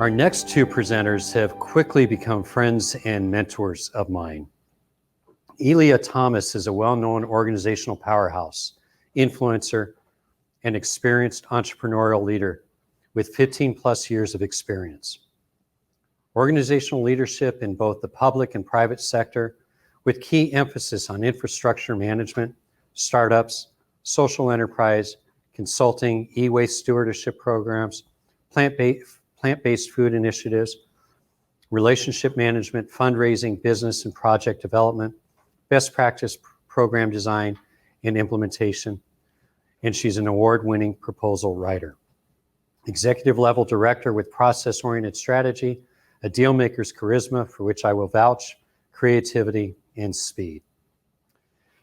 Our next two presenters have quickly become friends and mentors of mine. Eliah Thomas is a well-known organizational powerhouse, influencer, and experienced entrepreneurial leader with 15 plus years of experience. Organizational leadership in both the public and private sector, with key emphasis on infrastructure management, startups, social enterprise, consulting, e-waste stewardship programs, plant-based food initiatives, relationship management, fundraising, business and project development, best practice program design and implementation, and she's an award-winning proposal writer. Executive level director with process-oriented strategy, a deal maker's charisma for which I will vouch, creativity, and speed.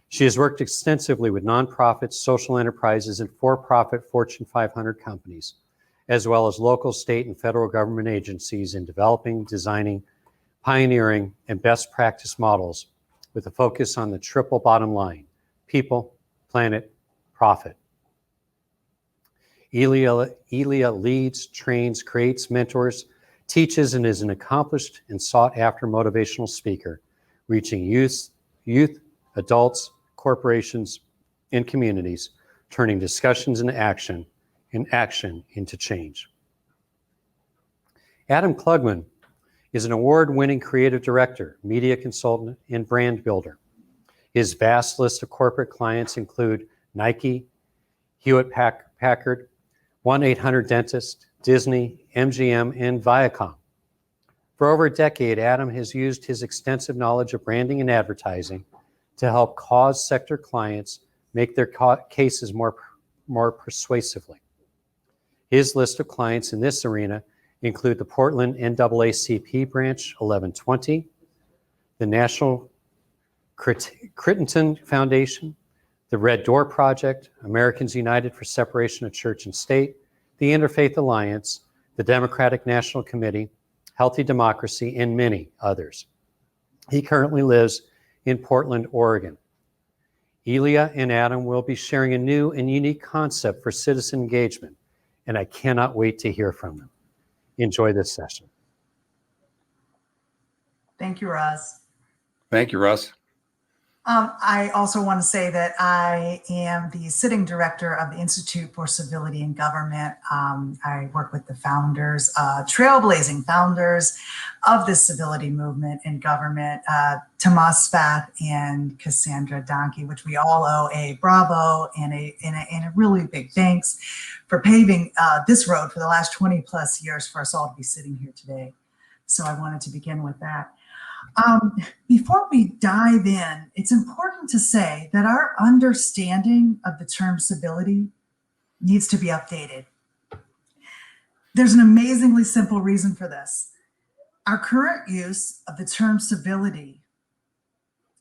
She has worked extensively with nonprofits, social enterprises, and for-profit Fortune 500 companies, as well as local, state, and federal government agencies in developing, designing, pioneering, and best practice models with a focus on the triple bottom line: people, planet, profit. Eliah leads, trains, creates, mentors, teaches, and is an accomplished and sought-after motivational speaker, reaching youth, adults, corporations, and communities, turning discussions into action and action into change. Adam Klugman is an award-winning creative director, media consultant, and brand builder. His vast list of corporate clients include Nike, Hewlett-Packard, 1-800-Dentist, Disney, MGM, and Viacom. For over a decade, Adam has used his extensive knowledge of branding and advertising to help cause sector clients make their cases more persuasively. His list of clients in this arena include the Portland NAACP branch 1120, the National Crittenton Foundation, the Red Door Project, Americans United for Separation of Church and State, the Interfaith Alliance, the Democratic National Committee, Healthy Democracy, and many others. He currently lives in Portland, Oregon. Eliah and Adam will be sharing a new and unique concept for citizen engagement, and I cannot wait to hear from them. Enjoy this session. Thank you, Russ. Thank you, Russ. I also want to say that I am the sitting director of the Institute for Civility in Government. I work with the founders, trailblazing founders of the civility movement in government, Tomas Spath and Cassandra Donkey, which we all owe a bravo and a really big thanks for paving this road for the last 20 plus years for us all to be sitting here today. So I wanted to begin with that. Before we dive in, it's important to say that our understanding of the term civility needs to be updated. There's an amazingly simple reason for this. Our current use of the term civility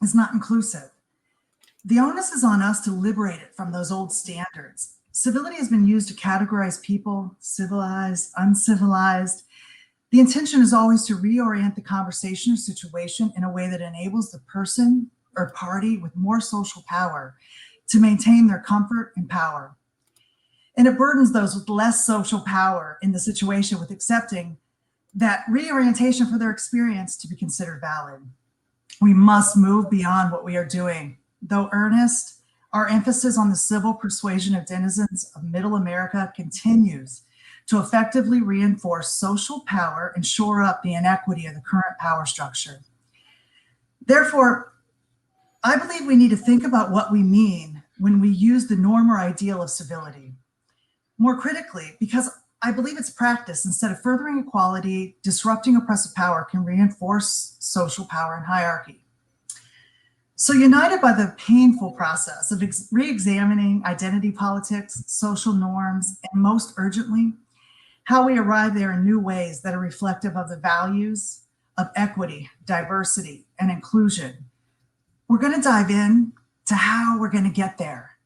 is not inclusive. The onus is on us to liberate it from those old standards. Civility has been used to categorize people, civilized, uncivilized. The intention is always to reorient the conversation or situation in a way that enables the person or party with more social power to maintain their comfort and power. And it burdens those with less social power in the situation with accepting that reorientation for their experience to be considered valid. We must move beyond what we are doing. Though earnest, our emphasis on the civil persuasion of denizens of Middle America continues to effectively reinforce social power and shore up the inequity of the current power structure. Therefore, I believe we need to think about what we mean when we use the norm or ideal of civility more critically, because I believe its practice, instead of furthering equality, disrupting oppressive power, can reinforce social power and hierarchy. So united by the painful process of re-examining identity politics, social norms, and most urgently, how we arrive there in new ways that are reflective of the values of equity, diversity, and inclusion. We're going to dive in to how we're going to get there,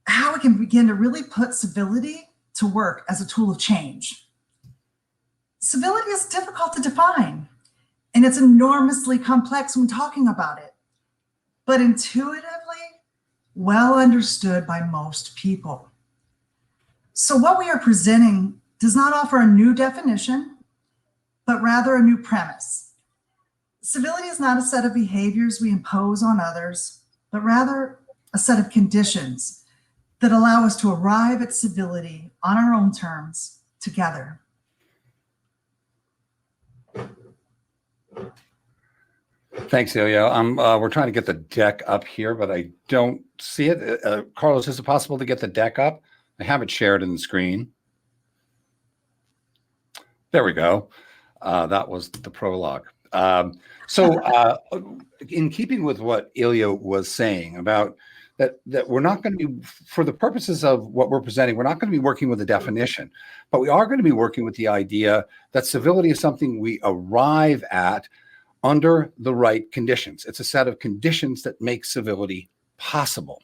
how we can begin to really put civility to work as a tool of change. Civility is difficult to define, and it's enormously complex when talking about it, but intuitively well understood by most people. So what we are presenting does not offer a new definition but rather a new premise. Civility is not a set of behaviors we impose on others, but rather a set of conditions that allow us to arrive at civility on our own terms together. Thanks, Ilya. We're trying to get the deck up here, but I don't see it. Carlos, is it possible to get the deck up? I have it shared in the screen. There we go. That was the prologue. So in keeping with what Ilya was saying about that we're not going to be, for the purposes of what we're presenting, we're not going to be working with a definition, but we are going to be working with the idea that civility is something we arrive at under the right conditions. It's a set of conditions that make civility possible.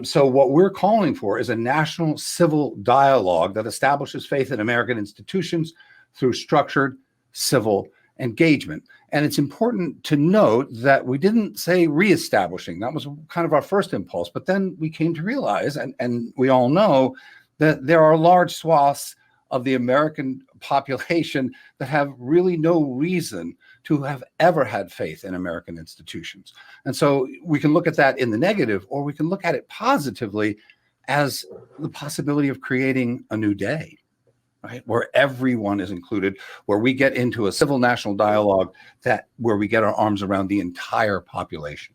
So what we're calling for is a national civil dialogue that establishes faith in American institutions through structured civil engagement. And it's important to note that we didn't say reestablishing. That was kind of our first impulse. But then we came to realize, and we all know, that there are large swaths of the American population that have really no reason to have ever had faith in American institutions. And so we can look at that in the negative, or we can look at it positively as the possibility of creating a new day, right? Where everyone is included, where we get into a civil national dialogue where we get our arms around the entire population.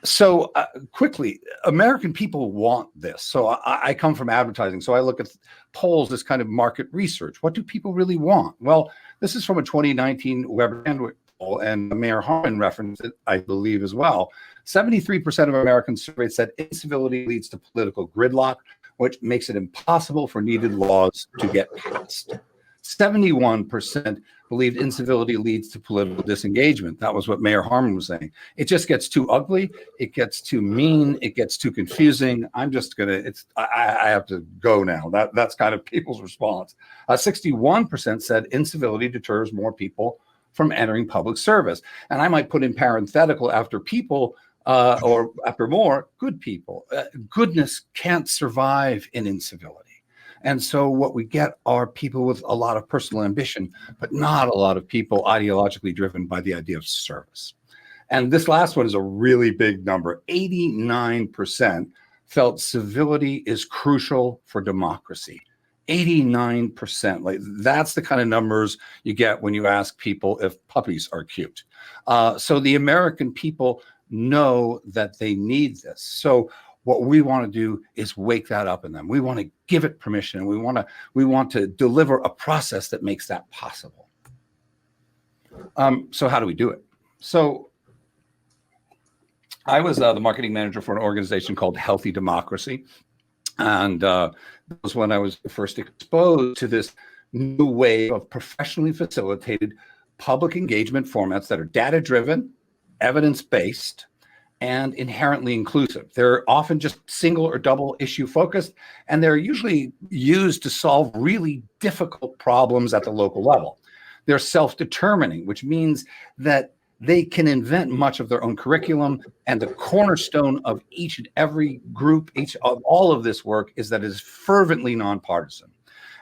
So quickly, American people want this. So I come from advertising. So I look at polls, this kind of market research. What do people really want? Well, this is from a 2019 Weber Sandwich poll, and Mayor Harmon referenced it, I believe, as well. 73% of Americans surveyed said incivility leads to political gridlock, which makes it impossible for needed laws to get passed. 71% believed incivility leads to political disengagement. That was what Mayor Harmon was saying. It just gets too ugly. It gets too mean. It gets too confusing. I'm just going to, I have to go now. That's kind of people's response. 61% said incivility deters more people from entering public service. And I might put in parenthetical after people, or after more, good people. Goodness can't survive in incivility. And so what we get are people with a lot of personal ambition, but not a lot of people ideologically driven by the idea of service. And this last one is a really big number. 89% felt civility is crucial for democracy. 89%. Like, that's the kind of numbers you get when you ask people if puppies are cute. So the American people know that they need this. So what we want to do is wake that up in them. We want to give it permission, and we want to deliver a process that makes that possible. So how do we do it? So I was the marketing manager for an organization called Healthy Democracy, and that was when I was first exposed to this new wave of professionally facilitated public engagement formats that are data-driven, evidence-based, and inherently inclusive. They're often just single or double issue focused, and they're usually used to solve really difficult problems at the local level. They're self-determining, which means that they can invent much of their own curriculum, and the cornerstone of each and every group, each of all of this work, is that it is fervently nonpartisan.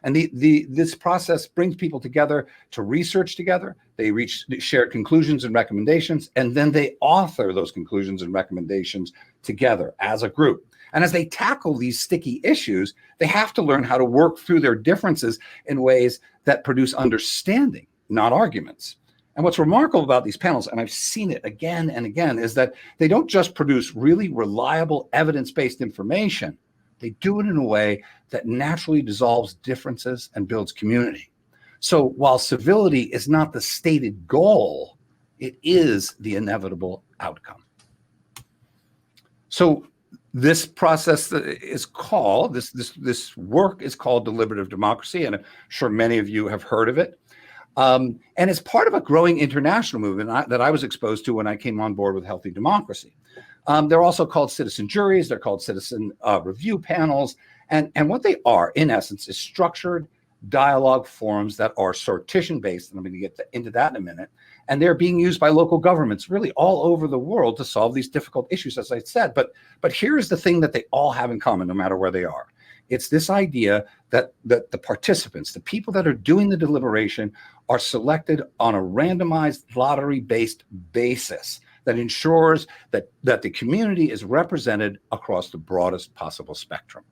And this process brings people together to research together. They reach shared conclusions and recommendations, and then they author those conclusions and recommendations together as a group. And as they tackle these sticky issues, they have to learn how to work through their differences in ways that produce understanding, not arguments. And what's remarkable about these panels, and I've seen it again and again, is that they don't just produce really reliable evidence-based information. They do it in a way that naturally dissolves differences and builds community. So while civility is not the stated goal, it is the inevitable outcome. So this process is called, this work is called Deliberative Democracy, and I'm sure many of you have heard of it. And it's part of a growing international movement that I was exposed to when I came on board with Healthy Democracy. They're also called citizen juries. They're called citizen review panels. And what they are, in essence, is structured dialogue forums that are sortition-based, and I'm going to get into that in a minute. And they're being used by local governments really all over the world to solve these difficult issues, as I said. But here's the thing that they all have in common, no matter where they are, It's this idea that the participants, the people that are doing the deliberation, are selected on a randomized lottery-based basis that ensures that the community is represented across the broadest possible spectrum.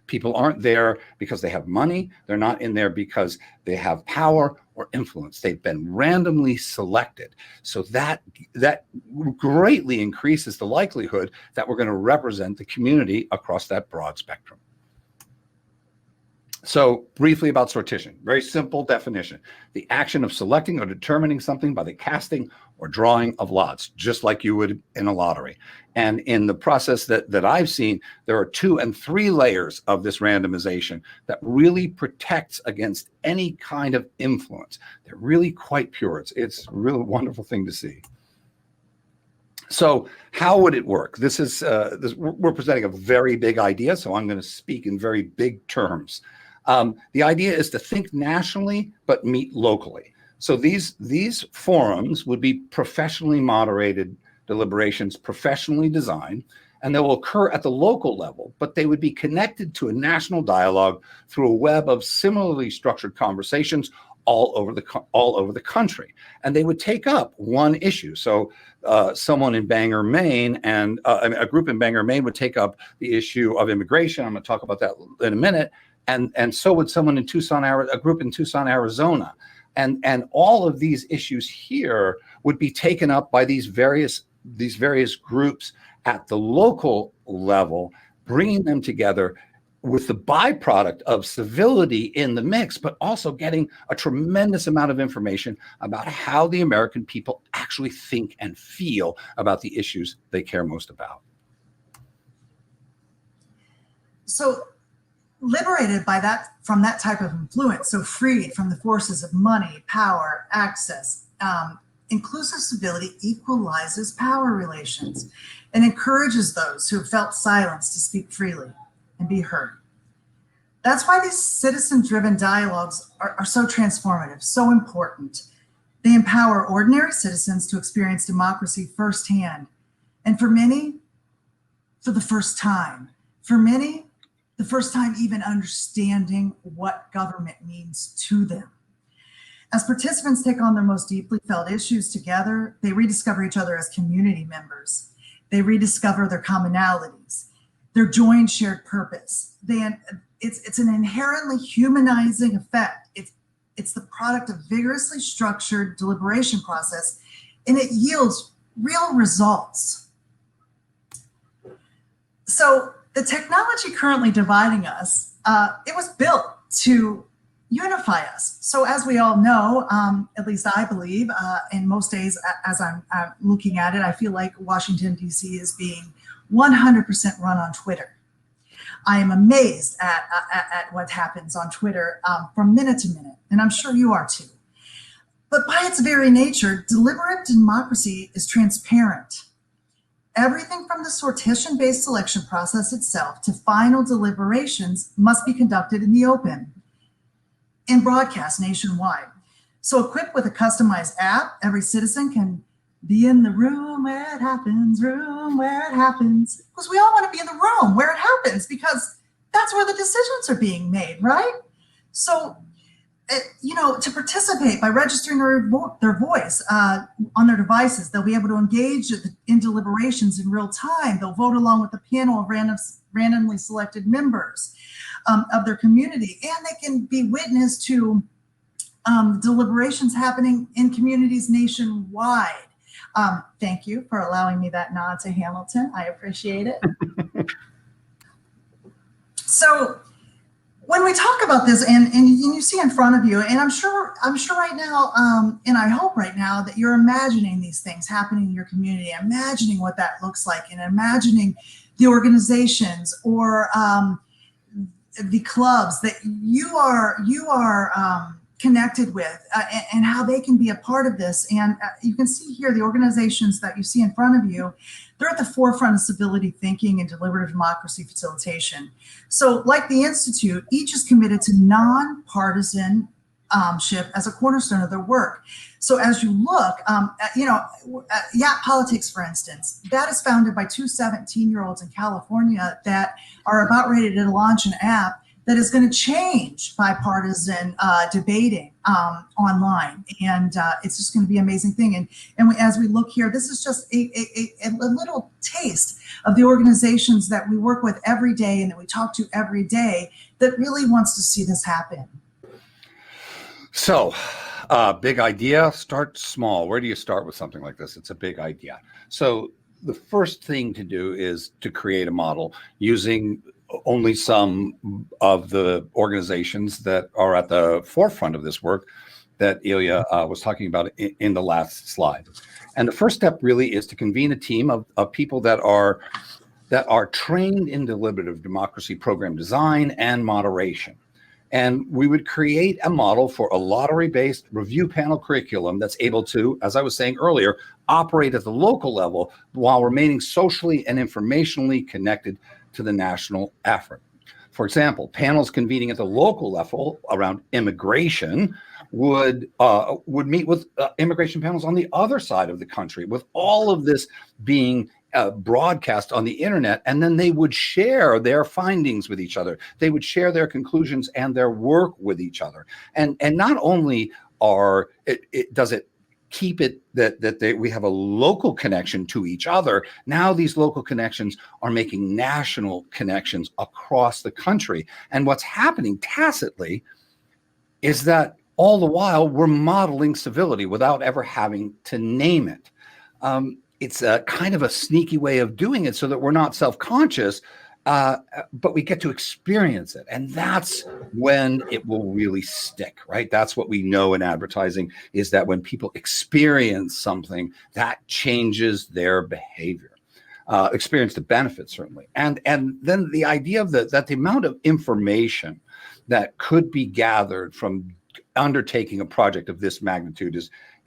People aren't there because they have money. They're not in there because they have power or influence. They've been randomly selected. So that greatly increases the likelihood that we're going to represent the community across that broad spectrum. So briefly about sortition, very simple definition: the action of selecting or determining something by the casting or drawing of lots, just like you would in a lottery. And in the process that I've seen, there are 2 and 3 layers of this randomization that really protects against any kind of influence. They're really quite pure. It's a really wonderful thing to see. So how would it work? This is we're presenting a very big idea, so I'm going to speak in very big terms. The idea is to think nationally, but meet locally. So these forums would be professionally moderated deliberations, professionally designed, and they will occur at the local level, but they would be connected to a national dialogue through a web of similarly structured conversations all over the country. And they would take up one issue. So someone in Bangor, Maine, and a group in Bangor, Maine would take up the issue of immigration. I'm going to talk about that in a minute. And so would someone in Tucson, a group in Tucson, Arizona. And all of these issues here would be taken up by these various groups at the local level, bringing them together with the byproduct of civility in the mix, but also getting a tremendous amount of information about how the American people actually think and feel about the issues they care most about. So liberated from that type of influence, so freed from the forces of money, power, access, inclusive civility equalizes power relations and encourages those who have felt silenced to speak freely and be heard. That's why these citizen-driven dialogues are so transformative, so important. They empower ordinary citizens to experience democracy firsthand, and for many, for the first time. For many, the first time even understanding what government means to them. As participants take on their most deeply felt issues together, they rediscover each other as community members. They rediscover their commonalities, their joint shared purpose. It's an inherently humanizing effect. It's the product of vigorously structured deliberation process, and it yields real results. So the technology currently dividing us, it was built to unify us. So as we all know, at least I believe, in most days as I'm looking at it, I feel like Washington, D.C. is being 100% run on Twitter. I am amazed at what happens on Twitter from minute to minute, and I'm sure you are too. But by its very nature, deliberative democracy is transparent. Everything from the sortition-based selection process itself to final deliberations must be conducted in the open and broadcast nationwide. So equipped with a customized app, every citizen can be in the room where it happens, because we all want to be in the room where it happens, because that's where the decisions are being made, right? So, to participate by registering their voice on their devices, they'll be able to engage in deliberations in real time. They'll vote along with a panel of randomly selected members of their community, and they can be witness to deliberations happening in communities nationwide. Thank you for allowing me that nod to Hamilton. I appreciate it. So when we talk about this, and you see in front of you, and I'm sure right now, and I hope right now that you're imagining these things happening in your community, imagining what that looks like, and imagining the organizations or the clubs that you are connected with, and how they can be a part of this. And you can see here the organizations that you see in front of you, they're at the forefront of civility thinking and deliberative democracy facilitation. So like the Institute, each is committed to nonpartisan as a cornerstone of their work. So as you look, Yacht Politics, for instance, that is founded by two 17-year-olds in California that are about ready to launch an app that is going to change bipartisan debating online. And it's just going to be an amazing thing. As we look here, this is just a little taste of the organizations that we work with every day and that we talk to every day that really wants to see this happen. So, big idea, start small. Where do you start with something like this? It's a big idea. So the first thing to do is to create a model using only some of the organizations that are at the forefront of this work that Eliah was talking about in the last slide. And the first step really is to convene a team of people that are trained in deliberative democracy program design and moderation. And we would create a model for a lottery-based review panel curriculum that's able to, as I was saying earlier, operate at the local level while remaining socially and informationally connected to the national effort. For example, panels convening at the local level around immigration would meet with immigration panels on the other side of the country, with all of this being broadcast on the internet, and then they would share their findings with each other. They would share their conclusions and their work with each other. And not only does it keep it that we have a local connection to each other, now these local connections are making national connections across the country. And what's happening tacitly is that all the while we're modeling civility without ever having to name it. It's a kind of a sneaky way of doing it so that we're not self-conscious, but we get to experience it. And that's when it will really stick, right? That's what we know in advertising, is that when people experience something, that changes their behavior. Experience the benefits, certainly. And then the idea of that the amount of information that could be gathered from undertaking a project of this magnitude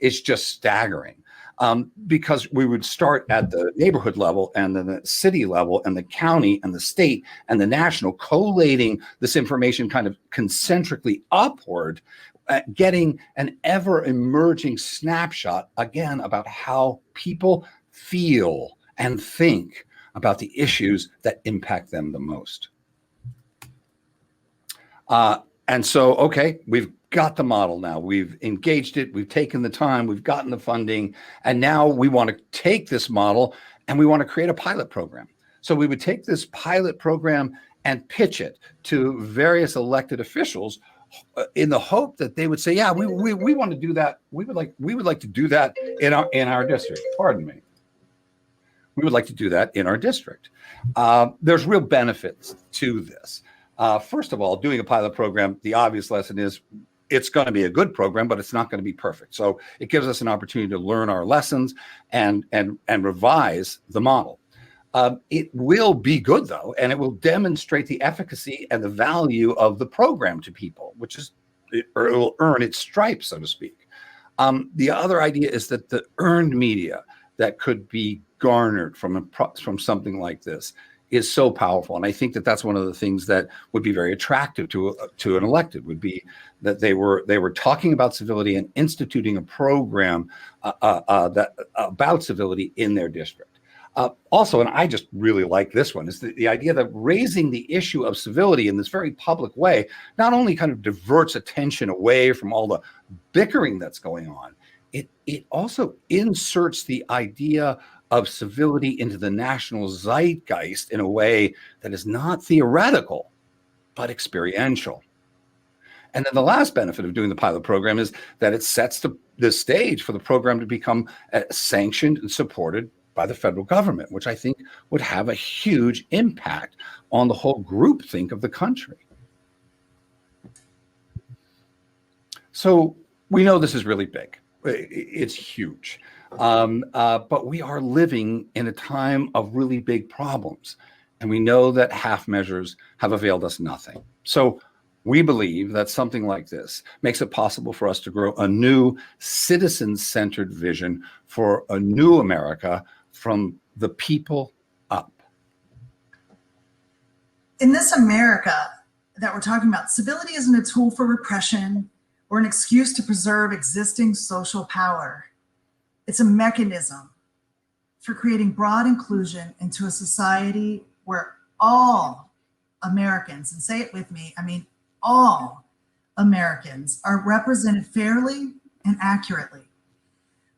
is just staggering. Because we would start at the neighborhood level and then the city level and the county and the state and the national, collating this information kind of concentrically upward, getting an ever emerging snapshot again about how people feel and think about the issues that impact them the most. And so, okay, we've got the model now. We've engaged it. We've taken the time. We've gotten the funding. And now we want to take this model and we want to create a pilot program. So we would take this pilot program and pitch it to various elected officials in the hope that they would say, yeah, we want to do that. We would like to do that in our district. Pardon me. We would like to do that in our district. There's real benefits to this. First of all, doing a pilot program, the obvious lesson is it's going to be a good program, but it's not going to be perfect. So it gives us an opportunity to learn our lessons and revise the model. It will be good, though, and it will demonstrate the efficacy and the value of the program to people, it will earn its stripes, so to speak. The other idea is that the earned media that could be garnered from something like this is so powerful. And I think that that's one of the things that would be very attractive to an elected, would be that they were talking about civility and instituting a program about civility in their district. Also, and I just really like this one, is the idea that raising the issue of civility in this very public way not only kind of diverts attention away from all the bickering that's going on, it also inserts the idea of civility into the national zeitgeist in a way that is not theoretical, but experiential. And then the last benefit of doing the pilot program is that it sets the stage for the program to become sanctioned and supported by the federal government, which I think would have a huge impact on the whole groupthink of the country. So we know this is really big. It's huge. But we are living in a time of really big problems. And we know that half measures have availed us nothing. So we believe that something like this makes it possible for us to grow a new citizen-centered vision for a new America from the people up. In this America that we're talking about, civility isn't a tool for repression or an excuse to preserve existing social power. It's a mechanism for creating broad inclusion into a society where all Americans, and say it with me, I mean all Americans, are represented fairly and accurately,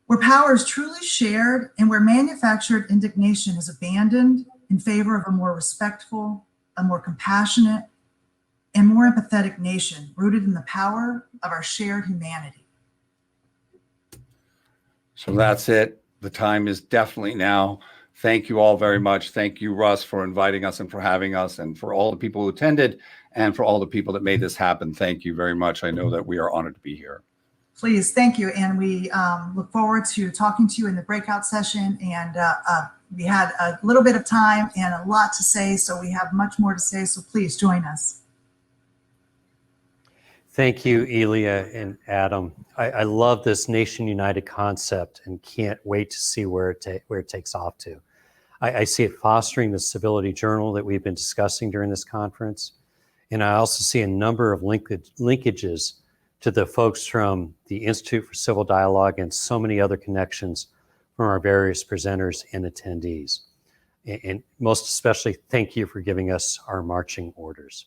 where power is truly shared and where manufactured indignation is abandoned in favor of a more respectful, a more compassionate, and more empathetic nation rooted in the power of our shared humanity. So that's it. The time is definitely now. Thank you all very much. Thank you, Russ, for inviting us and for having us, and for all the people who attended and for all the people that made this happen. Thank you very much. I know that we are honored to be here. Please, thank you. And we look forward to talking to you in the breakout session. And we had a little bit of time and a lot to say, so we have much more to say. So please join us. Thank you, Eliah and Adam. I love this Nation United concept and can't wait to see where it takes off to. I see it fostering the Civility Journal that we've been discussing during this conference. And I also see a number of linkages to the folks from the Institute for Civil Dialogue and so many other connections from our various presenters and attendees. And most especially, thank you for giving us our marching orders.